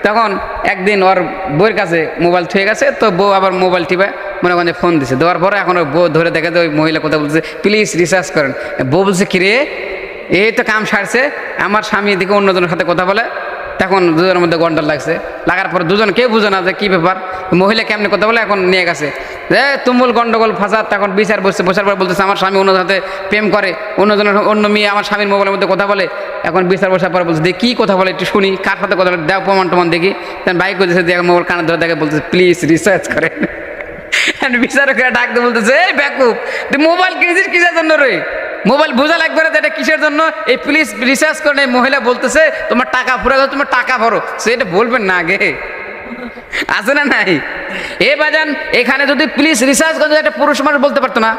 তখন একদিন ওর বউয়ের কাছে মোবাইল থুয়ে গেছে, তো বউ আবার মোবাইল টিপে মনে করেন ফোন দিছে, দেওয়ার পরে এখন ওই বউ ধরে দেখে ওই মহিলা কথা বলছে, প্লিজ রিচার্জ করেন। বউ বলছে কিরে, এই তো কাম সারছে, আমার স্বামী এদিকে অন্যজনের সাথে কথা বলে। তখন দুজনের মধ্যে গন্ডল লাগছে, লাগার পরে দুজন কেউ বুঝে না যে কী ব্যাপার, মহিলা কেমনি কথা বলে, এখন নিয়ে গেছে তুমুল গন্ডগোল ফাঁসাদ। তখন বিচার বসছে, বসার পর বলতেছে আমার স্বামী অন্য সাথে প্রেম করে, অন্য মেয়ে আমার স্বামীর মোবাইলের মধ্যে কথা বলে। এখন বিচার বসার পর বলছে দেখি কী কথা বলে, একটু শুনি, কার সাথে কথা বলে, দেও প্রমাণ টমান দেখি। তখন বাইক করতেছে, দিয়ে মোবাইল কানে ধরে দেখে বলতেছে প্লিজ রিসার্চ করেন। বিচারকরা ডাকতে বলতেছে এই ব্যাকুপ, তুই মোবাইল কিনেছিস কিসের জন্য রে? মোবাইল বোঝা লাগবে না এটা কিসের জন্য? এই প্লিজ রিসার্চ করেন। এই মহিলা বলতেছে তোমার টাকা ফুরে গেছে, তোমার টাকা ভরো। সেটা বলবেন না আগে, আছে না নাই? এ বাজান, এখানে যদি প্লিজ রিসার্চ করেন একটা পুরুষ মানুষ বলতে পারতো না,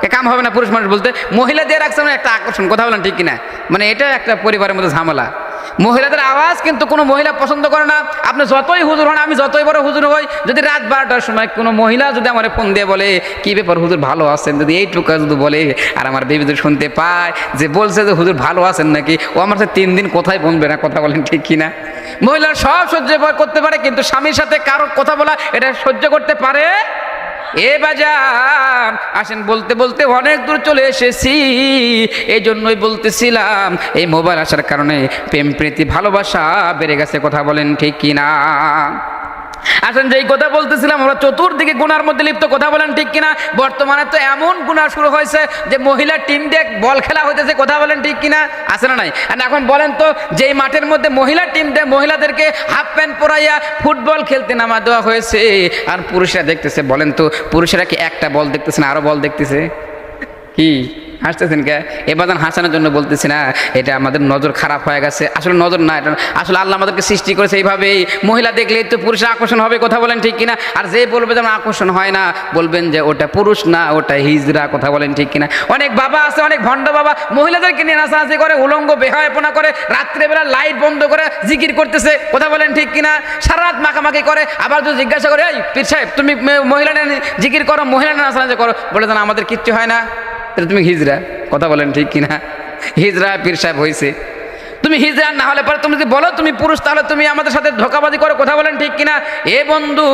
এ কাম হবে না পুরুষ মানুষ বলতে। মহিলা দিয়ে রাখছে মানে একটা আকর্ষণ, কথা বলেন ঠিক কিনা? মানে এটা একটা পরিবারের মধ্যে ঝামেলা। মহিলাদের আওয়াজ কিন্তু কোনো মহিলা পছন্দ করে না। আপনি যতই হুজুর হন, আমি যতই বড় হুজুর হই, যদি রাত 12টার সময় কোনো মহিলা যদি আমার ফোন দিয়ে বলে কি ব্যাপার হুজুর ভালো আছেন, যদি এইটুকু যদি বলে, আর আমার বেবিদের শুনতে পায় যে বলছে যে হুজুর ভালো আছেন নাকি, ও আমার সাথে 3 দিন কোথায় বলবে না, কথা বলেন ঠিক কিনা? মহিলার সব সহ্য করতে পারে, কিন্তু স্বামীর সাথে কারো কথা বলা এটা সহ্য করতে পারে। এ বাজান আসেন, বলতে বলতে অনেক দূর চলে এসেছি। এই জন্যই বলতেছিলাম এই মোবাইল আসার কারণে প্রেম প্রীতি ভালোবাসা বেড়ে গেছে, কথা বলেন ঠিক কিনা? আসেন, যেই কথা বলতেছিলাম আমরা চতুর্দিকে গুনার মধ্যে লিপ্ত, কথা বলেন ঠিক কিনা? বর্তমানে তো এমন গুনাহ শুরু হয়েছে যে মহিলা টিম দিয়ে বল খেলা হইতেছে, কথা বলেন ঠিক কিনা? আছে না নাই? আর এখন বলেন তো, যেই মাঠের মধ্যে মহিলা টিম দিয়ে মহিলাদেরকে হাফ প্যান্ট পরাইয়া ফুটবল খেলতে নামা দেওয়া হয়েছে, আর পুরুষরা দেখতেছে, বলেন তো পুরুষেরা কি একটা বল দেখতেছে না আরো বল দেখতেছে? কি হাসতেছেন কে? এবার হাসানোর জন্য বলতেছি না, এটা আমাদের নজর খারাপ হয়ে গেছে। আসলে নজর না, এটা আসলে আল্লাহ আমাদেরকে সৃষ্টি করেছে এইভাবেই। মহিলা দেখলেই তো পুরুষের আকর্ষণ হবে, কথা বলেন ঠিক কিনা? আর যে বলবে যে আমার আকর্ষণ হয় না, বলবেন যে ওটা পুরুষ না, ওটা হিজড়া, কথা বলেন ঠিক কিনা? অনেক বাবা আছে, অনেক ভণ্ড বাবা, মহিলাদেরকে নিয়ে নাচানাচি করে, উলঙ্গ বেহায়াপনা করে, রাত্রেবেলা লাইট বন্ধ করে জিকির করতেছে, কথা বলেন ঠিক কিনা? সারা রাত মাখামাখি করে, আবার যদি জিজ্ঞাসা করে এই পীর সাহেব তুমি মহিলা জিকির করো, মহিলা নাচানাচি করো, বলে জানো আমাদের কিচ্ছু হয় না, তুমি হিজড়া, কথা বলেন ঠিক কিনা? হিজড়া পীর সাহেব হয়েছে। তুমি হিজড়া না হলে পরে তুমি যদি বলো তুমি পুরুষ, তাহলে তুমি আমাদের সাথে ধোঁকাবাজি করো, কথা বলেন ঠিক কিনা? এ বন্ধু,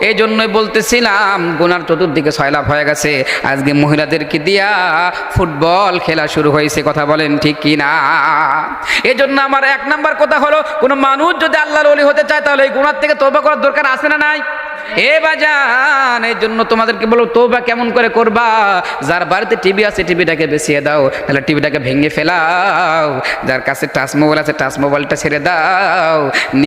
এই জন্যই বলতেছিলাম গুনার চতুর্দিকে সয়লাভ হয়ে গেছে। আজকে মহিলাদেরকে দিয়া ফুটবল খেলা শুরু হয়েছে, কথা বলেন ঠিক কিনা? এই জন্য আমার 1 নাম্বার কথা হলো, কোনো মানুষ যদি আল্লাহর ওলি হতে চায় তাহলে এই গুনার থেকে তওবা করার দরকার আছে না নাই? এ বাজান, এই জন্য তোমাদেরকে বলো তওবা কেমন করে করবা? যার বাড়িতে টিভি আছে টিভিটাকে বেচিয়ে দাও, তাহলে টিভিটাকে ভেঙে ফেলাও। যার কাছে টাচ মোবাইল আছে টাচ মোবাইলটা ছেড়ে দাও।